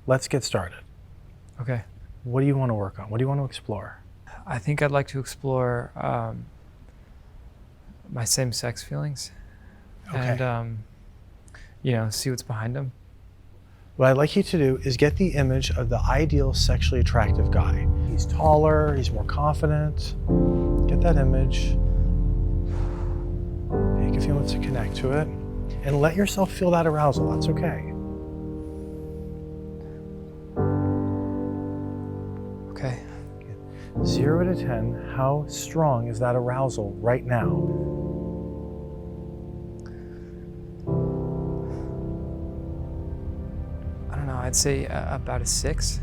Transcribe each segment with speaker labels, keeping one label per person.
Speaker 1: let's get started.
Speaker 2: Okay.
Speaker 1: What do you want to work on? What do you want to explore?
Speaker 2: I think I'd like to explore my same-sex feelings and, see what's behind them.
Speaker 1: What I'd like you to do is get the image of the ideal sexually attractive guy. He's taller, he's more confident. Get that image. Take a few minutes to connect to it and let yourself feel that arousal. That's okay.
Speaker 2: Okay.
Speaker 1: 0 to 10, how strong is that arousal right now?
Speaker 2: I don't know, I'd say about a 6.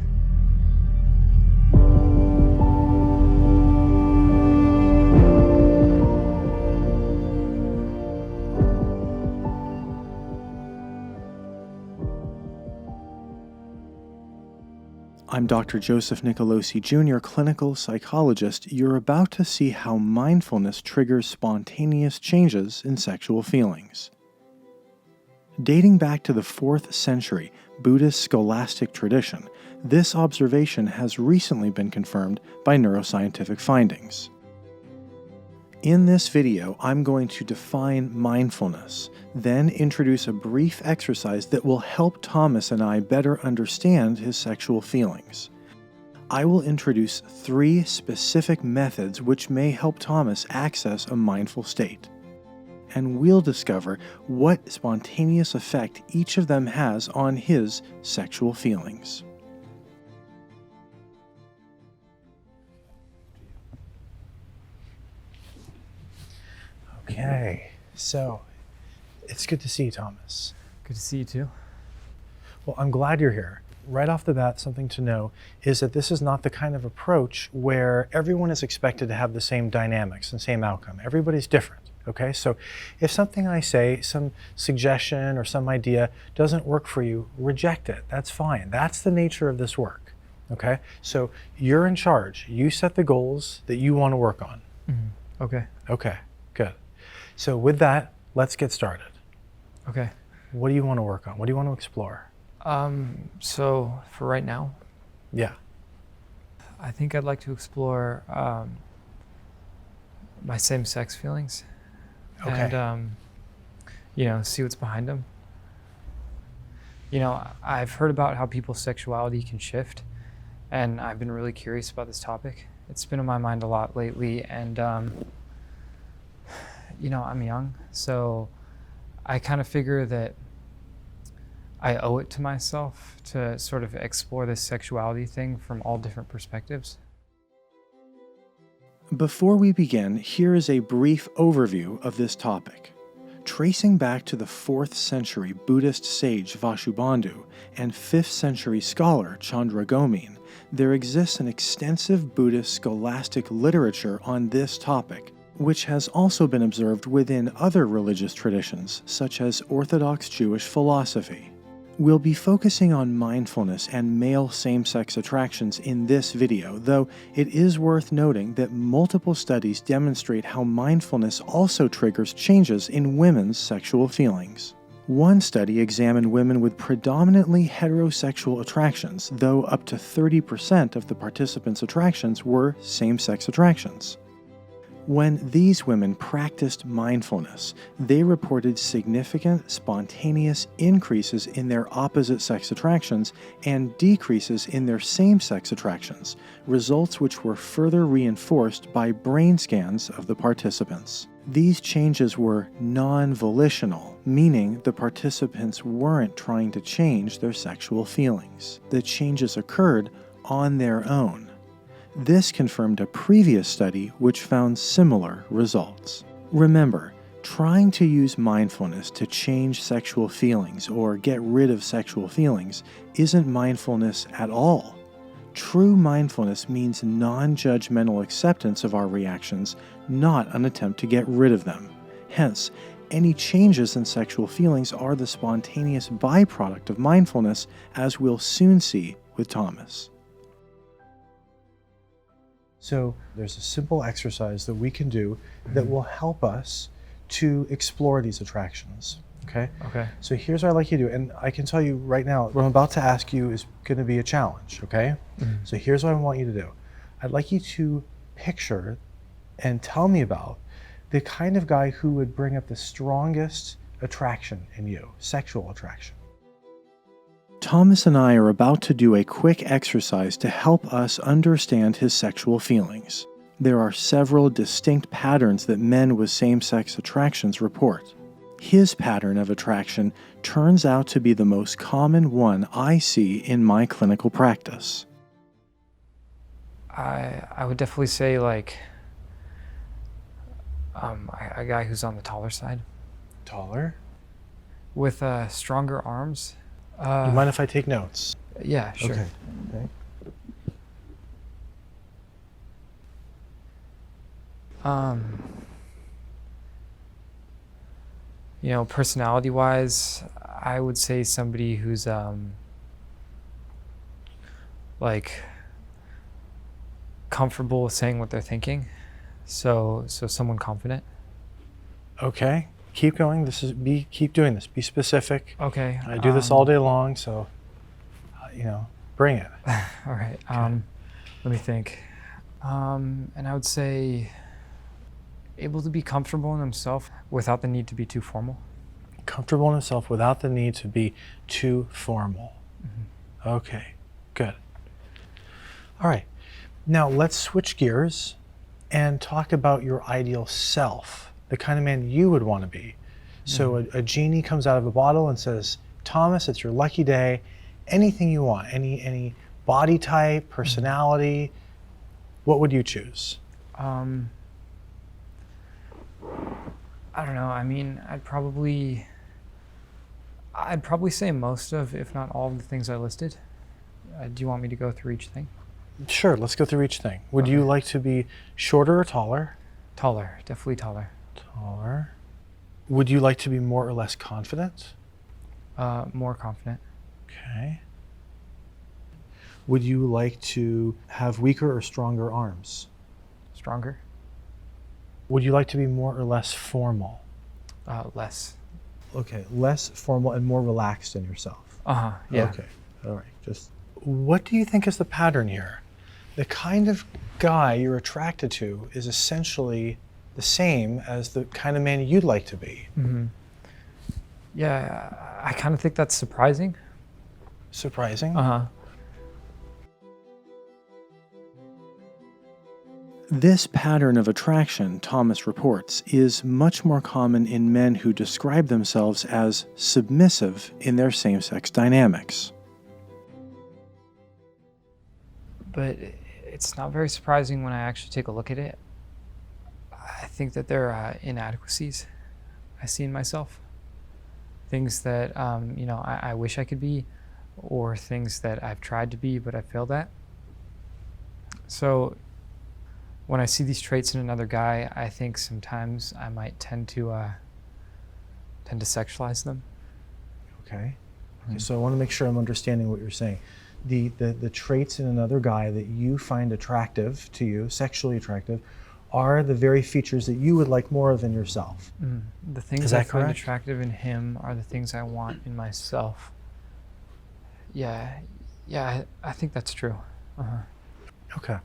Speaker 1: I'm Dr. Joseph Nicolosi Jr., clinical psychologist. You're about to see how mindfulness triggers spontaneous changes in sexual feelings. Dating back to the 4th century Buddhist scholastic tradition, this observation has recently been confirmed by neuroscientific findings. In this video, I'm going to define mindfulness, then introduce a brief exercise that will help Thomas and I better understand his sexual feelings. I will introduce 3 specific methods which may help Thomas access a mindful state. And we'll discover what spontaneous effect each of them has on his sexual feelings. Okay, so it's good to see you, Thomas.
Speaker 2: Good to see you too.
Speaker 1: Well, I'm glad you're here. Right off the bat, something to know is that this is not the kind of approach where everyone is expected to have the same dynamics and same outcome. Everybody's different, okay? So if something I say, some suggestion or some idea doesn't work for you, reject it. That's fine. That's the nature of this work, okay? So you're in charge. You set the goals that you want to work on.
Speaker 2: Mm-hmm. Okay.
Speaker 1: Okay, good. So with that, let's get started.
Speaker 2: Okay.
Speaker 1: What do you want to work on? What do you want to explore?
Speaker 2: So for right now,
Speaker 1: Yeah.
Speaker 2: I think I'd like to explore my same-sex feelings
Speaker 1: Okay.
Speaker 2: and, see what's behind them. I've heard about how people's sexuality can shift, and I've been really curious about this topic. It's been on my mind a lot lately, and, I'm young, so I kind of figure that I owe it to myself to sort of explore this sexuality thing from all different perspectives.
Speaker 1: Before we begin, here is a brief overview of this topic. Tracing back to the 4th century Buddhist sage Vasubandhu and 5th century scholar Chandra Gomin, there exists an extensive Buddhist scholastic literature on this topic, which has also been observed within other religious traditions, such as Orthodox Jewish philosophy. We'll be focusing on mindfulness and male same-sex attractions in this video, though it is worth noting that multiple studies demonstrate how mindfulness also triggers changes in women's sexual feelings. One study examined women with predominantly heterosexual attractions, though up to 30% of the participants' attractions were same-sex attractions. When these women practiced mindfulness, they reported significant spontaneous increases in their opposite-sex attractions and decreases in their same-sex attractions, results which were further reinforced by brain scans of the participants. These changes were non-volitional, meaning the participants weren't trying to change their sexual feelings. The changes occurred on their own. This confirmed a previous study which found similar results. Remember, trying to use mindfulness to change sexual feelings or get rid of sexual feelings isn't mindfulness at all. True mindfulness means non-judgmental acceptance of our reactions, not an attempt to get rid of them. Hence, any changes in sexual feelings are the spontaneous byproduct of mindfulness, as we'll soon see with Thomas. So there's a simple exercise that we can do that will help us to explore these attractions. Okay?
Speaker 2: Okay.
Speaker 1: So here's what I'd like you to do, and I can tell you right now, what I'm about to ask you is going to be a challenge, okay?
Speaker 2: Mhm.
Speaker 1: So here's what I want you to do. I'd like you to picture and tell me about the kind of guy who would bring up the strongest attraction in you, sexual attraction. Thomas and I are about to do a quick exercise to help us understand his sexual feelings. There are several distinct patterns that men with same-sex attractions report. His pattern of attraction turns out to be the most common one I see in my clinical practice.
Speaker 2: I would definitely say like a guy who's on the taller side
Speaker 1: Taller?
Speaker 2: with stronger arms.
Speaker 1: You mind if I take notes?
Speaker 2: Yeah, sure.
Speaker 1: Okay.
Speaker 2: Personality-wise, I would say somebody who's like comfortable with saying what they're thinking. So someone confident.
Speaker 1: Okay. Keep going. Keep doing this. Be specific.
Speaker 2: Okay.
Speaker 1: I do this all day long, so bring it.
Speaker 2: All right. Let me think. And I would say able to be comfortable in himself without the need to be too formal.
Speaker 1: Comfortable in himself without the need to be too formal.
Speaker 2: Mm-hmm.
Speaker 1: Okay, good. All right. Now let's switch gears and talk about your ideal self, the kind of man you would want to be. So a genie comes out of a bottle and says, Thomas, it's your lucky day. Anything you want, any body type, personality, what would you choose?
Speaker 2: I don't know. I mean, I'd probably say most of, if not all of the things I listed. Do you want me to go through each thing?
Speaker 1: Sure, let's go through each thing. Would you like to be shorter or taller?
Speaker 2: Taller, definitely taller.
Speaker 1: Taller. Would you like to be more or less confident?
Speaker 2: More confident.
Speaker 1: Okay. Would you like to have weaker or stronger arms?
Speaker 2: Stronger.
Speaker 1: Would you like to be more or less formal?
Speaker 2: Less.
Speaker 1: Okay, less formal and more relaxed in yourself.
Speaker 2: Yeah.
Speaker 1: Okay, all right. What do you think is the pattern here? The kind of guy you're attracted to is essentially the same as the kind of man you'd like to be.
Speaker 2: Mm-hmm. Yeah, I kind of think that's surprising.
Speaker 1: Surprising? This pattern of attraction, Thomas reports, is much more common in men who describe themselves as submissive in their same-sex dynamics.
Speaker 2: But it's not very surprising when I actually take a look at it. I think that there are inadequacies I see in myself. Things that, I wish I could be, or things that I've tried to be but I failed at. So when I see these traits in another guy, I think sometimes I might tend to sexualize them.
Speaker 1: Okay. So I want to make sure I'm understanding what you're saying. The traits in another guy that you find attractive to you, sexually attractive, are the very features that you would like more of in yourself.
Speaker 2: The things I find attractive in him are the things I want in myself. Yeah, I think that's true.
Speaker 1: Okay.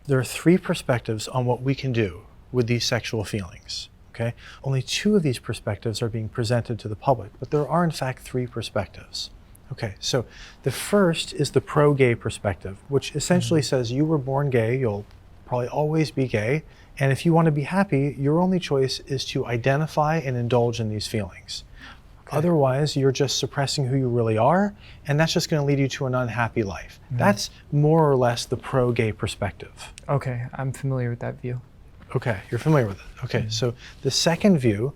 Speaker 1: There are 3 perspectives on what we can do with these sexual feelings. Okay? Only 2 of these perspectives are being presented to the public, but there are in fact 3 perspectives. Okay, so the first is the pro-gay perspective, which essentially says you were born gay, you'll probably always be gay, and if you want to be happy, your only choice is to identify and indulge in these feelings. Okay. Otherwise, you're just suppressing who you really are, and that's just going to lead you to an unhappy life. That's more or less the pro-gay perspective.
Speaker 2: Okay, I'm familiar with that view.
Speaker 1: Okay, you're familiar with it. Okay, so the second view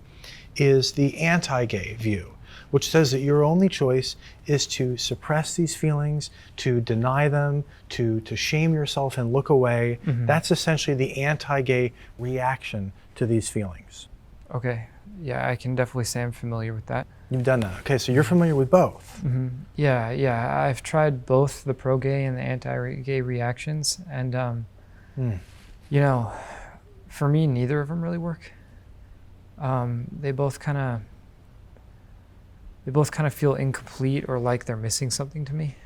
Speaker 1: is the anti-gay view, which says that your only choice is to suppress these feelings, to deny them, to shame yourself and look away. That's essentially the anti-gay reaction to these feelings.
Speaker 2: Okay, yeah, I can definitely say I'm familiar with that.
Speaker 1: You've done that. Okay, so you're familiar with both.
Speaker 2: Yeah, I've tried both the pro-gay and the anti-gay reactions, and for me, neither of them really work. They both kind of They both kind of feel incomplete or like they're missing something to me.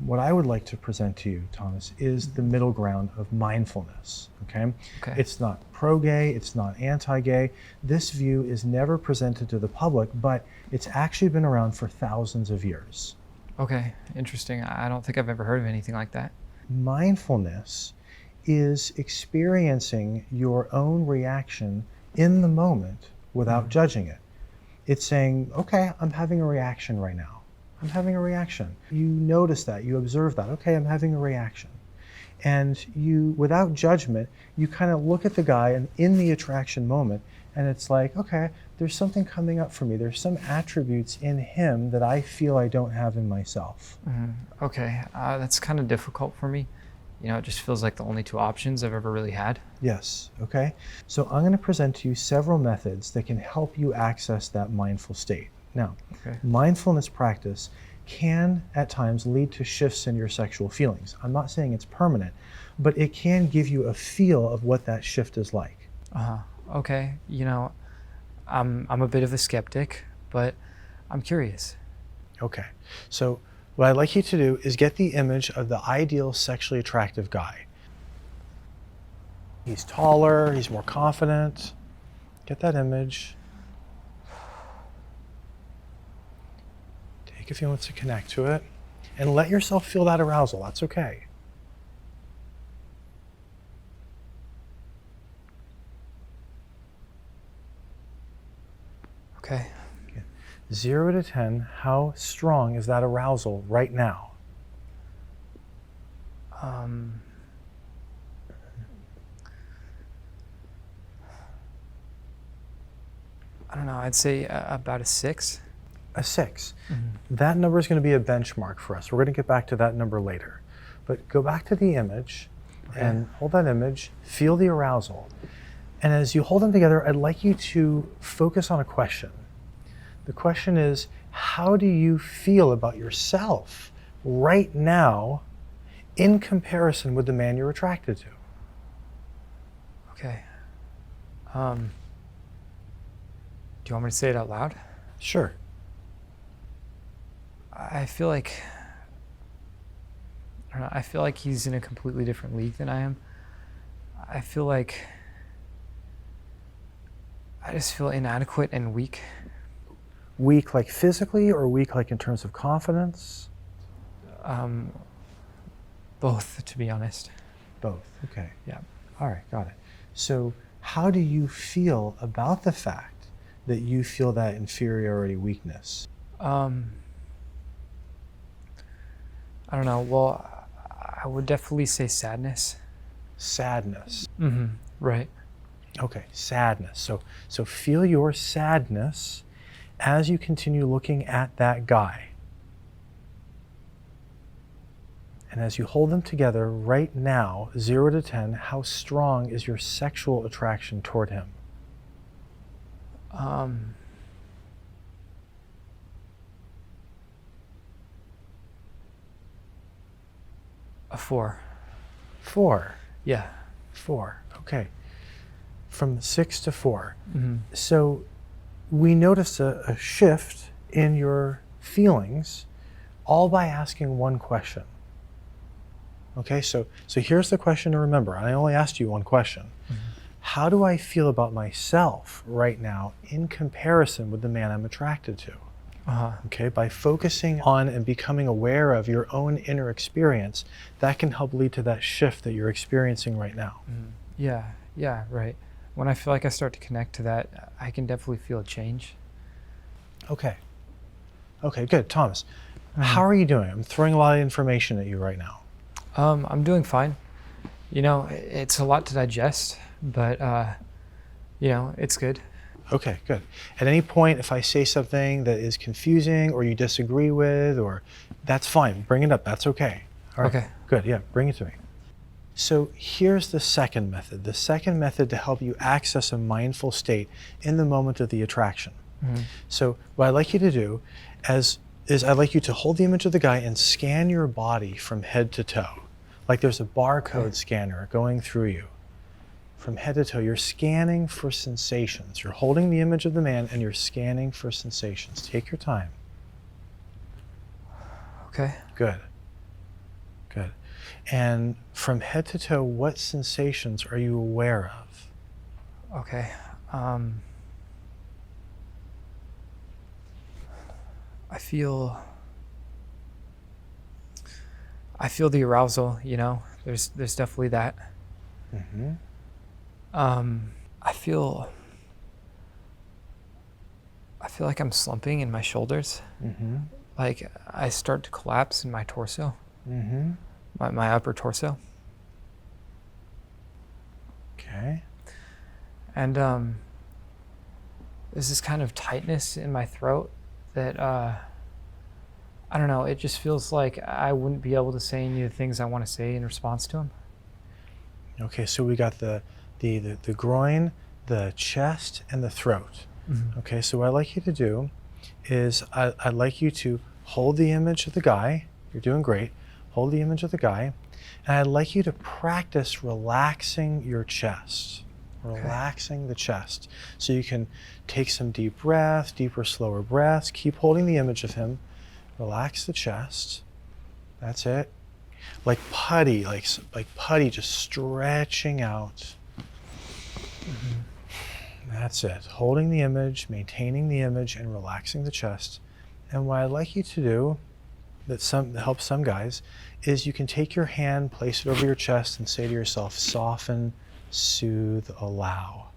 Speaker 1: What I would like to present to you, Thomas, is the middle ground of mindfulness, okay?
Speaker 2: Okay.
Speaker 1: It's not pro-gay, it's not anti-gay. This view is never presented to the public, but it's actually been around for thousands of years.
Speaker 2: Okay, interesting. I don't think I've ever heard of anything like that.
Speaker 1: Mindfulness is experiencing your own reaction in the moment without judging it. It's saying, okay, I'm having a reaction right now. I'm having a reaction. You notice that, you observe that. Okay, I'm having a reaction. And you, without judgment, you kind of look at the guy and in the attraction moment, and it's like, okay, there's something coming up for me. There's some attributes in him that I feel I don't have in myself.
Speaker 2: Okay, that's kind of difficult for me. You know, it just feels like the only two options I've ever really had.
Speaker 1: Yes, okay. So I'm going to present to you several methods that can help you access that mindful state. Now, mindfulness practice can at times lead to shifts in your sexual feelings. I'm not saying it's permanent, but it can give you a feel of what that shift is like.
Speaker 2: Okay, you know, I'm a bit of a skeptic, but I'm curious.
Speaker 1: Okay, so what I'd like you to do is get the image of the ideal sexually attractive guy. He's taller, he's more confident. Get that image. Take a few moments to connect to it and let yourself feel that arousal. That's okay.
Speaker 2: Okay.
Speaker 1: 0 to 10, how strong is that arousal right now?
Speaker 2: I don't know, I'd say about a 6.
Speaker 1: A 6. That number is going to be a benchmark for us. We're going to get back to that number later. But go back to the image and hold that image, feel the arousal. And as you hold them together, I'd like you to focus on a question. The question is, how do you feel about yourself right now in comparison with the man you're attracted to?
Speaker 2: Okay. Do you want me to say it out loud?
Speaker 1: Sure.
Speaker 2: I feel like, I don't know, I feel like he's in a completely different league than I am. I feel like I just feel inadequate and weak.
Speaker 1: Weak like physically or weak like in terms of confidence?
Speaker 2: Both, to be honest.
Speaker 1: Both, okay.
Speaker 2: Yeah.
Speaker 1: All right, got it. So how do you feel about the fact that you feel that inferiority weakness?
Speaker 2: I don't know. Well, I would definitely say sadness.
Speaker 1: Sadness.
Speaker 2: Right.
Speaker 1: Okay, sadness. So feel your sadness as you continue looking at that guy. And as you hold them together right now, 0 to 10, how strong is your sexual attraction toward him?
Speaker 2: A 4.
Speaker 1: 4.
Speaker 2: Yeah.
Speaker 1: 4. Okay. From 6 to 4. So we notice a shift in your feelings all by asking one question. Okay, so here's the question to remember. I only asked you one question. How do I feel about myself right now in comparison with the man I'm attracted to? Okay, by focusing on and becoming aware of your own inner experience, that can help lead to that shift that you're experiencing right now.
Speaker 2: Yeah, right. When I feel like I start to connect to that, I can definitely feel a change.
Speaker 1: Okay, good. Thomas, how are you doing? I'm throwing a lot of information at you right now.
Speaker 2: I'm doing fine. You know, it's a lot to digest, but, you know, it's good.
Speaker 1: Okay, good. At any point, if I say something that is confusing or you disagree with, or that's fine, bring it up, that's okay. All right,
Speaker 2: Okay.
Speaker 1: Good, yeah, bring it to me. So here's the second method to help you access a mindful state in the moment of the attraction. So what I'd like you to do is I'd like you to hold the image of the guy and scan your body from head to toe. Like there's a barcode scanner going through you. From head to toe, you're scanning for sensations. You're holding the image of the man and you're scanning for sensations. Take your time.
Speaker 2: Okay.
Speaker 1: Good. Good. And from head to toe, what sensations are you aware of?
Speaker 2: Okay. I feel the arousal, you know. There's definitely that.
Speaker 1: Mm-hmm.
Speaker 2: I feel like I'm slumping in my shoulders.
Speaker 1: Mm-hmm.
Speaker 2: Like I start to collapse in my torso.
Speaker 1: Mm-hmm.
Speaker 2: My upper torso.
Speaker 1: Okay.
Speaker 2: And there's this kind of tightness in my throat that I don't know, it just feels like I wouldn't be able to say any of the things I want to say in response to him.
Speaker 1: Okay, so we got the groin, the chest, and the throat.
Speaker 2: Mm-hmm.
Speaker 1: Okay, so what I'd like you to do is I'd like you to hold the image of the guy. You're doing great. Hold the image of the guy. And I'd like you to practice relaxing your chest. Relaxing the chest. So you can take some deep breaths, deeper, slower breaths. Keep holding the image of him. Relax the chest. That's it. Like putty, like putty, just stretching out.
Speaker 2: Mm-hmm.
Speaker 1: That's it. Holding the image, maintaining the image, and relaxing the chest. And what I'd like you to do, that helps some guys, is you can take your hand, place it over your chest, and say to yourself, soften, soothe, allow.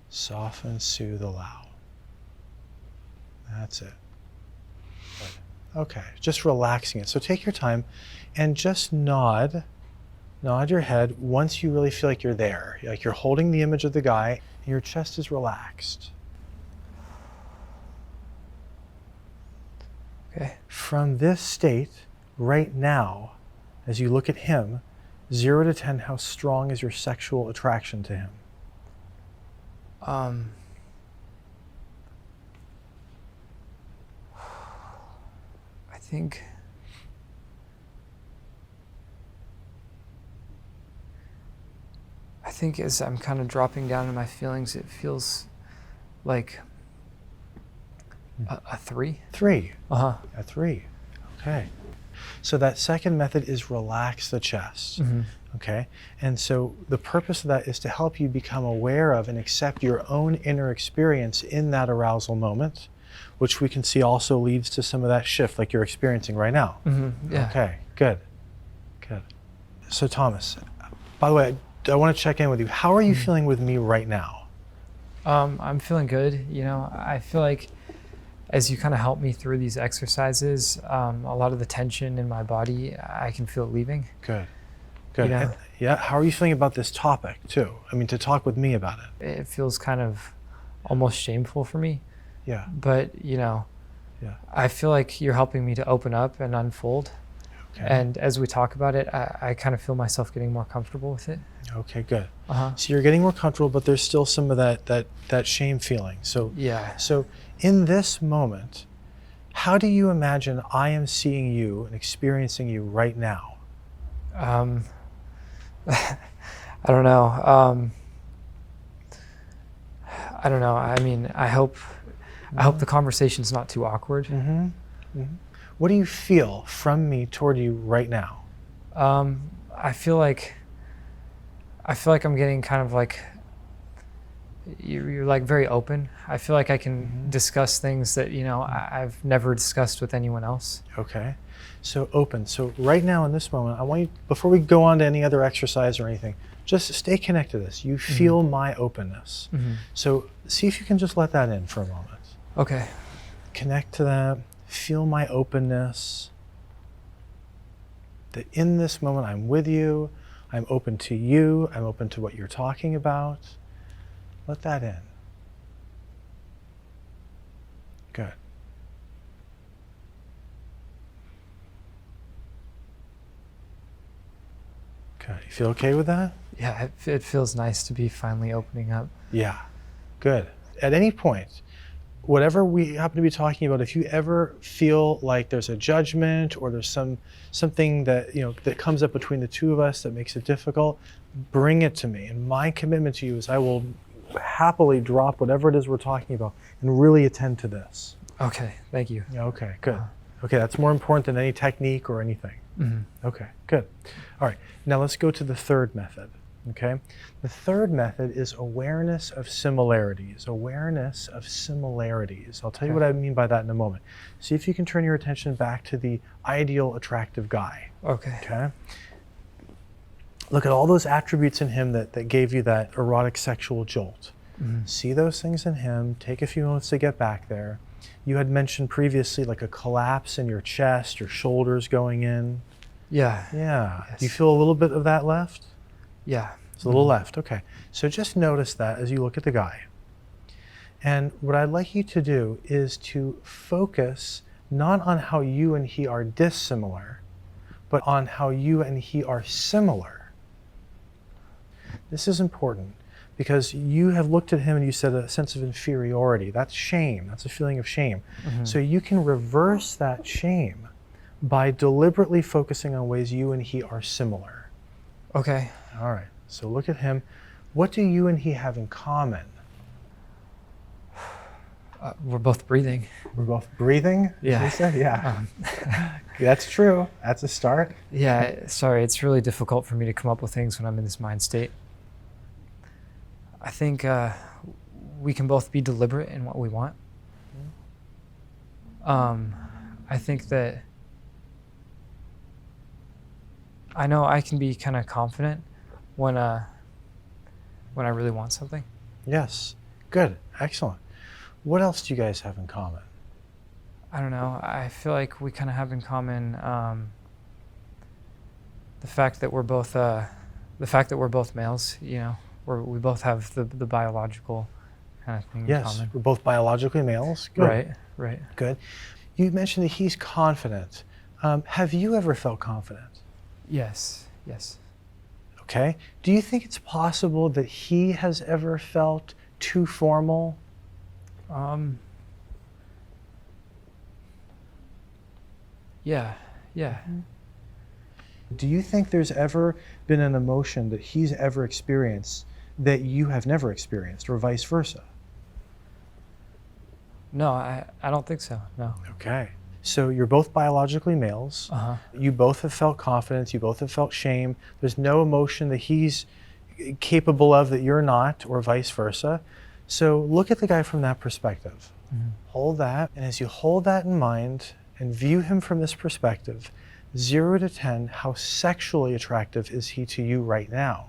Speaker 1: Soften, soothe, allow. That's it. Okay, just relaxing it. So take your time and just nod your head once you really feel like you're there. Like you're holding the image of the guy and your chest is relaxed.
Speaker 2: Okay.
Speaker 1: From this state, right now, as you look at him, 0 to 10, how strong is your sexual attraction to him?
Speaker 2: I think as I'm kind of dropping down in my feelings, it feels like a 3.
Speaker 1: 3.
Speaker 2: Uh-huh.
Speaker 1: A 3. Okay. So that second method is relax the chest.
Speaker 2: Mm-hmm.
Speaker 1: Okay. And so the purpose of that is to help you become aware of and accept your own inner experience in that arousal moment, which we can see also leads to some of that shift like you're experiencing right now.
Speaker 2: Mm-hmm. Yeah.
Speaker 1: Okay, good. Good. So Thomas, by the way, I want to check in with you. How are you feeling with me right now?
Speaker 2: I'm feeling good. You know, I feel like as you kind of help me through these exercises, a lot of the tension in my body, I can feel it leaving.
Speaker 1: Good. Good.
Speaker 2: You know?
Speaker 1: Yeah. How are you feeling about this topic too? I mean, to talk with me about it.
Speaker 2: It feels kind of almost shameful for me.
Speaker 1: Yeah.
Speaker 2: But, you know,
Speaker 1: yeah.
Speaker 2: I feel like you're helping me to open up and unfold. Okay. And as we talk about it, I kind of feel myself getting more comfortable with it.
Speaker 1: Okay, good.
Speaker 2: Uh-huh.
Speaker 1: So you're getting more comfortable, but there's still some of that shame feeling. So
Speaker 2: yeah.
Speaker 1: So in this moment, how do you imagine I am seeing you and experiencing you right now?
Speaker 2: I don't know. I don't know. I mean, I hope the conversation's not too awkward.
Speaker 1: Mm-hmm. Mm-hmm. What do you feel from me toward you right now?
Speaker 2: I feel like I'm getting kind of like you're like very open. I feel like I can discuss things that, you know, I've never discussed with anyone else.
Speaker 1: Okay. So open. So right now in this moment, I want you, before we go on to any other exercise or anything, just stay connected to this. You feel my openness.
Speaker 2: Mm-hmm.
Speaker 1: So see if you can just let that in for a moment.
Speaker 2: Okay.
Speaker 1: Connect to that. Feel my openness. That in this moment I'm with you. I'm open to you. I'm open to what you're talking about. Let that in. Good. Good. You feel okay with that?
Speaker 2: Yeah, it feels nice to be finally opening up.
Speaker 1: Yeah. Good. At any point, whatever we happen to be talking about, if you ever feel like there's a judgment or there's something that, that comes up between the two of us that makes it difficult, bring it to me. And my commitment to you is I will happily drop whatever it is we're talking about and really attend to this.
Speaker 2: Okay, thank you.
Speaker 1: Yeah, okay, good. Okay, that's more important than any technique or anything.
Speaker 2: Mm-hmm.
Speaker 1: Okay, good. All right, now let's go to the third method, okay? The third method is awareness of similarities. Awareness of similarities. I'll tell you what I mean by that in a moment. See if you can turn your attention back to the ideal attractive guy.
Speaker 2: Okay.
Speaker 1: Look at all those attributes in him that gave you that erotic sexual jolt.
Speaker 2: Mm-hmm.
Speaker 1: See those things in him. Take a few moments to get back there. You had mentioned previously like a collapse in your chest, your shoulders going in.
Speaker 2: Yeah.
Speaker 1: Yes. Do you feel a little bit of that left?
Speaker 2: Yeah.
Speaker 1: It's a little left, okay. So just notice that as you look at the guy. And what I'd like you to do is to focus not on how you and he are dissimilar, but on how you and he are similar. This is important because you have looked at him and you said a sense of inferiority. That's shame. That's a feeling of shame.
Speaker 2: Mm-hmm.
Speaker 1: So you can reverse that shame by deliberately focusing on ways you and he are similar.
Speaker 2: Okay.
Speaker 1: All right. So look at him. What do you and he have in common?
Speaker 2: We're both breathing.
Speaker 1: We're both breathing?
Speaker 2: Yeah.
Speaker 1: You said? Yeah. That's true. That's a start.
Speaker 2: Yeah, sorry, it's really difficult for me to come up with things when I'm in this mind state. I think we can both be deliberate in what we want. I think that I know I can be kind of confident when I really want something.
Speaker 1: Yes. Good. Excellent. What else do you guys have in common?
Speaker 2: I don't know. I feel like we kind of have in common the fact that we're both males. We both have the biological kind of thing in
Speaker 1: Yes,
Speaker 2: common.
Speaker 1: we're both biologically males. Good.
Speaker 2: Right.
Speaker 1: Good. You mentioned that he's confident. Have you ever felt confident?
Speaker 2: Yes.
Speaker 1: Okay. Do you think it's possible that he has ever felt too formal?
Speaker 2: Yeah.
Speaker 1: Do you think there's ever been an emotion that he's ever experienced that you have never experienced, or vice versa?
Speaker 2: No, I don't think so. No.
Speaker 1: Okay. So you're both biologically males.
Speaker 2: Uh-huh.
Speaker 1: You both have felt confidence. You both have felt shame. There's no emotion that he's capable of that you're not, or vice versa. So look at the guy from that perspective.
Speaker 2: Mm-hmm.
Speaker 1: Hold that. And as you hold that in mind and view him from this perspective, 0 to 10, how sexually attractive is he to you right now?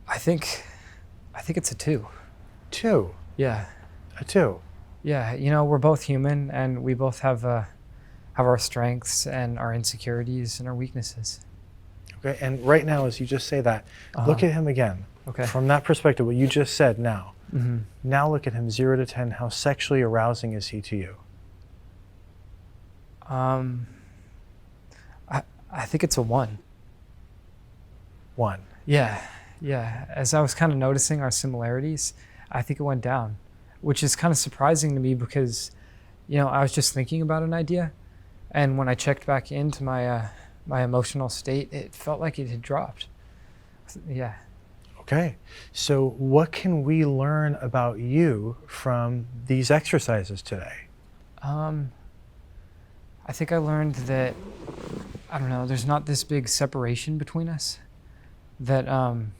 Speaker 2: I think it's a 2.
Speaker 1: 2.
Speaker 2: Yeah.
Speaker 1: A 2.
Speaker 2: Yeah, we're both human and we both have our strengths and our insecurities and our weaknesses.
Speaker 1: Okay, and right now, as you just say that, look at him again.
Speaker 2: Okay.
Speaker 1: From that perspective, what you just said now.
Speaker 2: Mm-hmm.
Speaker 1: Now look at him, 0 to 10, how sexually arousing is he to you?
Speaker 2: I think it's a 1.
Speaker 1: 1.
Speaker 2: Yeah. As I was kind of noticing our similarities, I think it went down, which is kind of surprising to me because, I was just thinking about an idea, and when I checked back into my emotional state, it felt like it had dropped. Yeah.
Speaker 1: Okay, so what can we learn about you from these exercises today?
Speaker 2: I think I learned that, there's not this big separation between us, that, I'm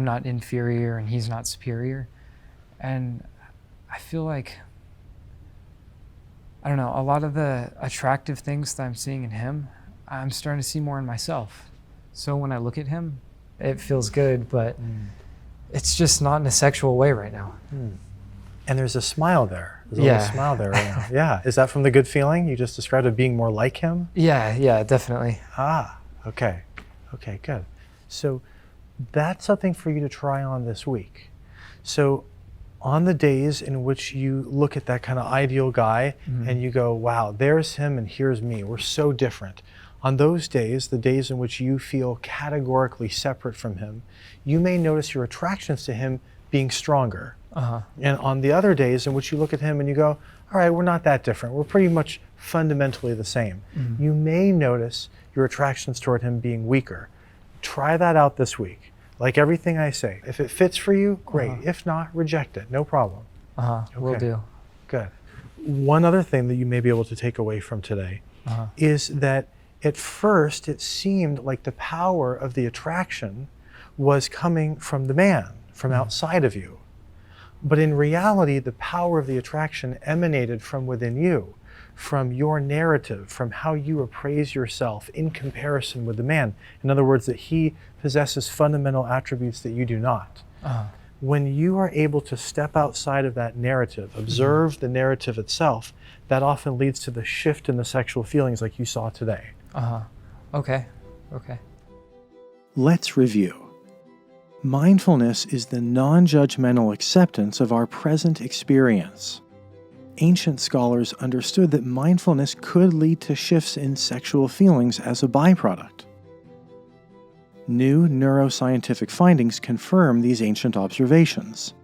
Speaker 2: not inferior and he's not superior. And I feel like, a lot of the attractive things that I'm seeing in him, I'm starting to see more in myself. So when I look at him, it feels good, but it's just not in a sexual way right now.
Speaker 1: And there's a smile there. There's a
Speaker 2: Yeah.
Speaker 1: little smile there right now. Yeah, is that from the good feeling? You just described it being more like him?
Speaker 2: Yeah, definitely.
Speaker 1: Okay, good. So that's something for you to try on this week. So On the days in which you look at that kind of ideal guy and you go, wow, there's him and here's me, we're so different. On those days, the days in which you feel categorically separate from him, you may notice your attractions to him being stronger. And on the other days in which you look at him and you go, all right, we're not that different, we're pretty much fundamentally the same. You may notice your attractions toward him being weaker. Try that out this week. Like everything I say, if it fits for you, great. If not, reject it, no problem.
Speaker 2: Will do.
Speaker 1: Good. One other thing that you may be able to take away from today is that at first it seemed like the power of the attraction was coming from the man, from outside of you. But in reality, the power of the attraction emanated from within you, from your narrative, from how you appraise yourself in comparison with the man. In other words, that he possesses fundamental attributes that you do not. When you are able to step outside of that narrative, observe the narrative itself, that often leads to the shift in the sexual feelings like you saw today.
Speaker 2: Okay.
Speaker 1: Let's review. Mindfulness is the non-judgmental acceptance of our present experience. Ancient scholars understood that mindfulness could lead to shifts in sexual feelings as a byproduct. New neuroscientific findings confirm these ancient observations.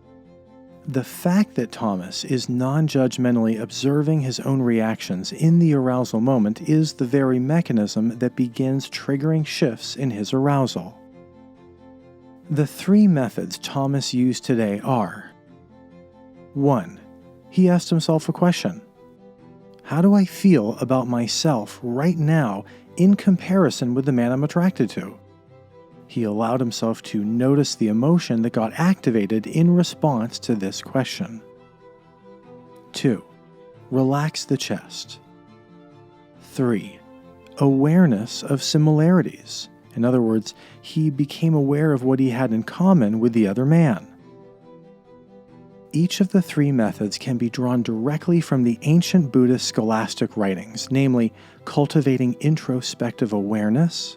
Speaker 1: The fact that Thomas is non-judgmentally observing his own reactions in the arousal moment is the very mechanism that begins triggering shifts in his arousal. The three methods Thomas used today are: 1. He asked himself a question. How do I feel about myself right now in comparison with the man I'm attracted to? He allowed himself to notice the emotion that got activated in response to this question. 2. Relax the chest. 3. Awareness of similarities. In other words, he became aware of what he had in common with the other man. Each of the three methods can be drawn directly from the ancient Buddhist scholastic writings, namely cultivating introspective awareness,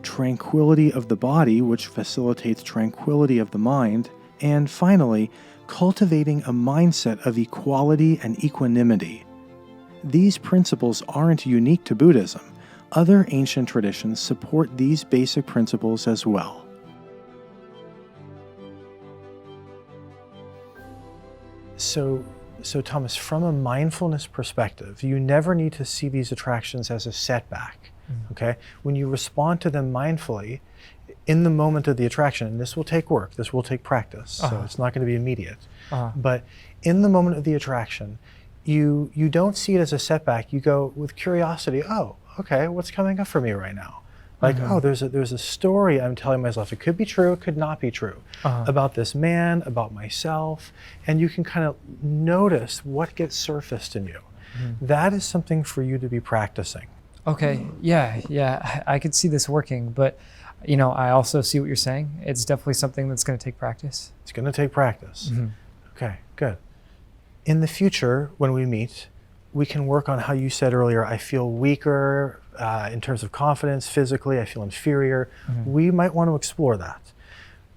Speaker 1: tranquility of the body, which facilitates tranquility of the mind, and finally, cultivating a mindset of equality and equanimity. These principles aren't unique to Buddhism. Other ancient traditions support these basic principles as well. So Thomas, from a mindfulness perspective, you never need to see these attractions as a setback, okay? When you respond to them mindfully, in the moment of the attraction, and this will take work, this will take practice, so it's not going to be immediate, but in the moment of the attraction, you don't see it as a setback. You go with curiosity, oh, okay, what's coming up for me right now? Like, oh, there's a story I'm telling myself. It could be true, it could not be true, about this man, about myself, and you can kind of notice what gets surfaced in you. That is something for you to be practicing.
Speaker 2: Okay, yeah, I could see this working, but you know, I also see what you're saying. It's definitely something that's going to take practice.
Speaker 1: It's going to take practice. Okay, good. In the future, when we meet, we can work on how you said earlier, I feel weaker in terms of confidence, physically, I feel inferior. We might want to explore that.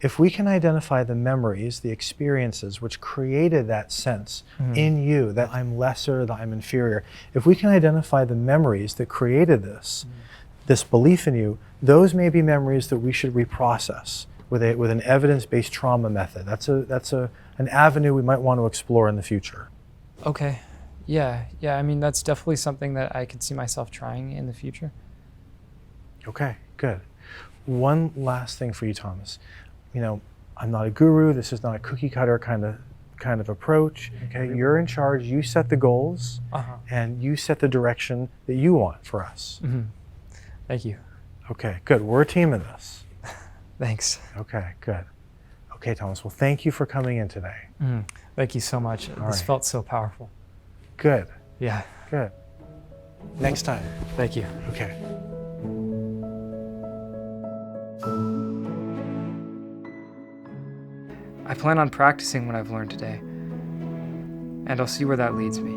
Speaker 1: If we can identify the memories, the experiences which created that sense in you that I'm lesser, that I'm inferior, if we can identify the memories that created this, this belief in you, those may be memories that we should reprocess with an evidence-based trauma method. That's an avenue we might want to explore in the future.
Speaker 2: Okay. Yeah, I mean, that's definitely something that I could see myself trying in the future.
Speaker 1: Okay, good. One last thing for you, Thomas. You know, I'm not a guru. This is not a cookie cutter kind of approach. Okay, you're in charge. You set the goals, and you set the direction that you want for us.
Speaker 2: Thank you.
Speaker 1: Okay, good. We're a team in this.
Speaker 2: Thanks.
Speaker 1: Okay, good. Okay, Thomas. Well, thank you for coming in today.
Speaker 2: Thank you so much. This felt so powerful.
Speaker 1: Good.
Speaker 2: Yeah.
Speaker 1: Good. Next time.
Speaker 2: Thank you.
Speaker 1: Okay.
Speaker 2: I plan on practicing what I've learned today, and I'll see where that leads me.